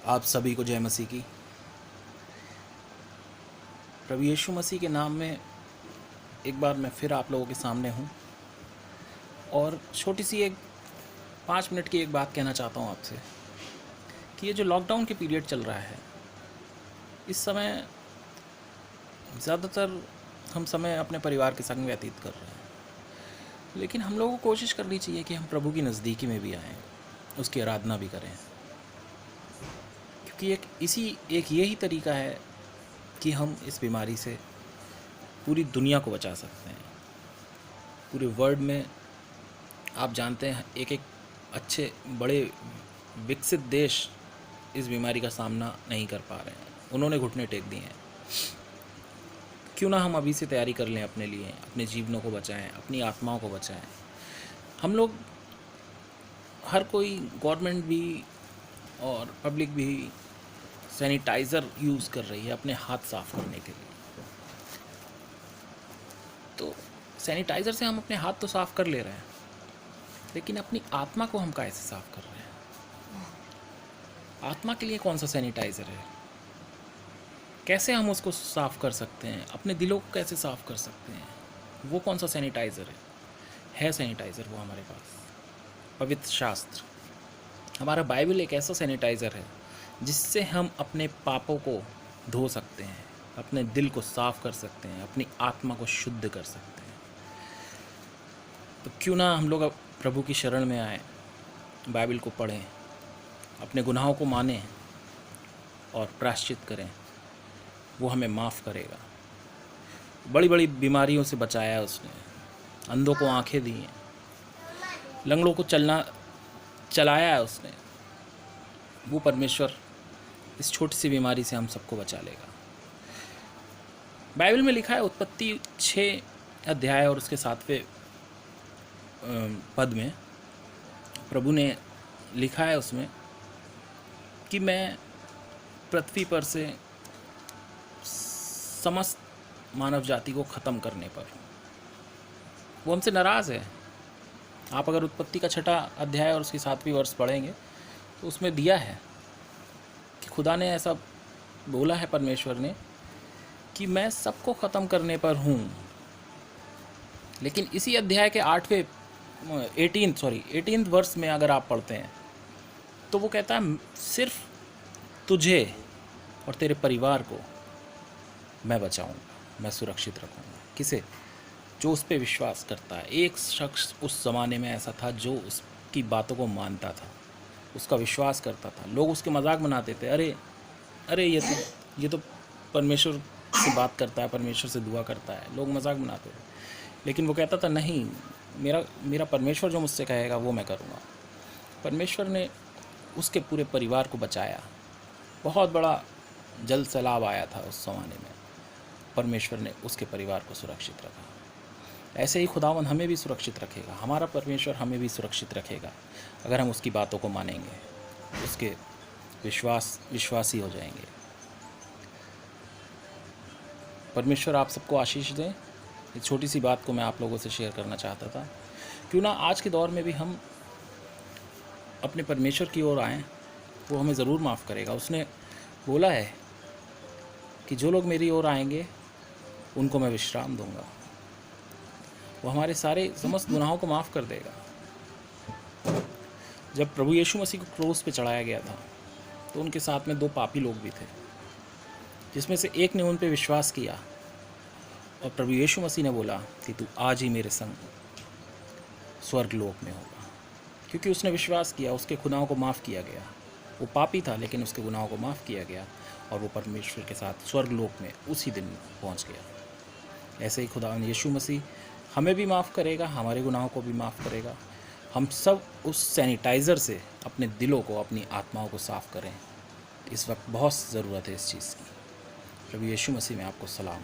आप सभी को जय मसीह की। प्रभु यीशु मसीह के नाम में एक बार मैं फिर आप लोगों के सामने हूँ और छोटी सी एक 5 मिनट की एक बात कहना चाहता हूँ आपसे कि ये जो लॉकडाउन के पीरियड चल रहा है, इस समय ज़्यादातर हम समय अपने परिवार के संग व्यतीत कर रहे हैं, लेकिन हम लोगों को कोशिश करनी चाहिए कि हम प्रभु की नज़दीकी में भी आएँ, उसकी आराधना भी करें, क्योंकि एक यही तरीका है कि हम इस बीमारी से पूरी दुनिया को बचा सकते हैं। पूरे वर्ल्ड में आप जानते हैं एक एक अच्छे बड़े विकसित देश इस बीमारी का सामना नहीं कर पा रहे हैं, उन्होंने घुटने टेक दिए हैं। क्यों ना हम अभी से तैयारी कर लें अपने लिए, अपने जीवनों को बचाएं, अपनी आत्माओं को बचाएं। हम लोग हर कोई, गवर्नमेंट भी और पब्लिक भी सैनिटाइज़र यूज़ कर रही है अपने हाथ साफ़ करने के लिए। तो सैनिटाइज़र से हम अपने हाथ तो साफ़ कर ले रहे हैं, लेकिन अपनी आत्मा को हम कैसे साफ़ कर रहे हैं? आत्मा के लिए कौन सा सैनिटाइज़र है? कैसे हम उसको साफ़ कर सकते हैं? अपने दिलों को कैसे साफ़ कर सकते हैं? वो कौन सा सैनिटाइज़र है सैनिटाइज़र वो हमारे पास पवित्र शास्त्र, हमारा बाइबल एक ऐसा सैनिटाइज़र है जिससे हम अपने पापों को धो सकते हैं, अपने दिल को साफ़ कर सकते हैं, अपनी आत्मा को शुद्ध कर सकते हैं। तो क्यों ना हम लोग अब प्रभु की शरण में आएँ, बाइबल को पढ़ें, अपने गुनाहों को मानें और प्रायश्चित करें। वो हमें माफ़ करेगा। बड़ी बड़ी बीमारियों से बचाया है उसने, अंधों को आंखें दी हैं, लंगड़ों को चलाया है उसने। वो परमेश्वर इस छोटी सी बीमारी से हम सबको बचा लेगा। बाइबल में लिखा है, उत्पत्ति 6 अध्याय और उसके 7वें पद में प्रभु ने लिखा है उसमें कि मैं पृथ्वी पर से समस्त मानव जाति को ख़त्म करने पर, वो हमसे नाराज़ है। आप अगर उत्पत्ति का 6 अध्याय और उसकी 7वीं वर्ष पढ़ेंगे तो उसमें दिया है कि खुदा ने ऐसा बोला है, परमेश्वर ने, कि मैं सबको ख़त्म करने पर हूँ। लेकिन इसी अध्याय के 18th वर्ष में अगर आप पढ़ते हैं तो वो कहता है सिर्फ तुझे और तेरे परिवार को मैं बचाऊंगा, मैं सुरक्षित रखूंगा। किसे? जो उस पर विश्वास करता है। एक शख्स उस ज़माने में ऐसा था जो उसकी बातों को मानता था, उसका विश्वास करता था। लोग उसके मजाक बनाते थे, अरे ये तो परमेश्वर से बात करता है, परमेश्वर से दुआ करता है। लोग मजाक बनाते थे, लेकिन वो कहता था नहीं, मेरा परमेश्वर जो मुझसे कहेगा वो मैं करूँगा। परमेश्वर ने उसके पूरे परिवार को बचाया। बहुत बड़ा जल सैलाब आया था उस ज़माने में, परमेश्वर ने उसके परिवार को सुरक्षित रखा। ऐसे ही खुदावंद हमें भी सुरक्षित रखेगा, हमारा परमेश्वर हमें भी सुरक्षित रखेगा अगर हम उसकी बातों को मानेंगे, उसके विश्वासी हो जाएंगे। परमेश्वर आप सबको आशीष दें। एक छोटी सी बात को मैं आप लोगों से शेयर करना चाहता था। क्यों ना आज के दौर में भी हम अपने परमेश्वर की ओर आएँ, वो हमें ज़रूर माफ़ करेगा। उसने बोला है कि जो लोग मेरी ओर आएंगे उनको मैं विश्राम दूंगा। वो हमारे सारे समस्त गुनाहों को माफ़ कर देगा। जब प्रभु यीशु मसीह को क्रूस पे चढ़ाया गया था तो उनके साथ में 2 पापी लोग भी थे, जिसमें से एक ने उन पे विश्वास किया और प्रभु यीशु मसीह ने बोला कि तू आज ही मेरे संग स्वर्ग लोक में होगा। क्योंकि उसने विश्वास किया, उसके गुनाहों को माफ़ किया गया। वो पापी था लेकिन उसके गुनाहों को माफ़ किया गया और वो परमेश्वर के साथ स्वर्ग लोक में उसी दिन पहुंच गया। ऐसे ही खुदा यीशु मसीह हमें भी माफ़ करेगा, हमारे गुनाहों को भी माफ़ करेगा। हम सब उस सैनिटाइज़र से अपने दिलों को, अपनी आत्माओं को साफ़ करें। इस वक्त बहुत ज़रूरत है इस चीज़ की। प्रभु यीशु मसीह में आपको सलाम।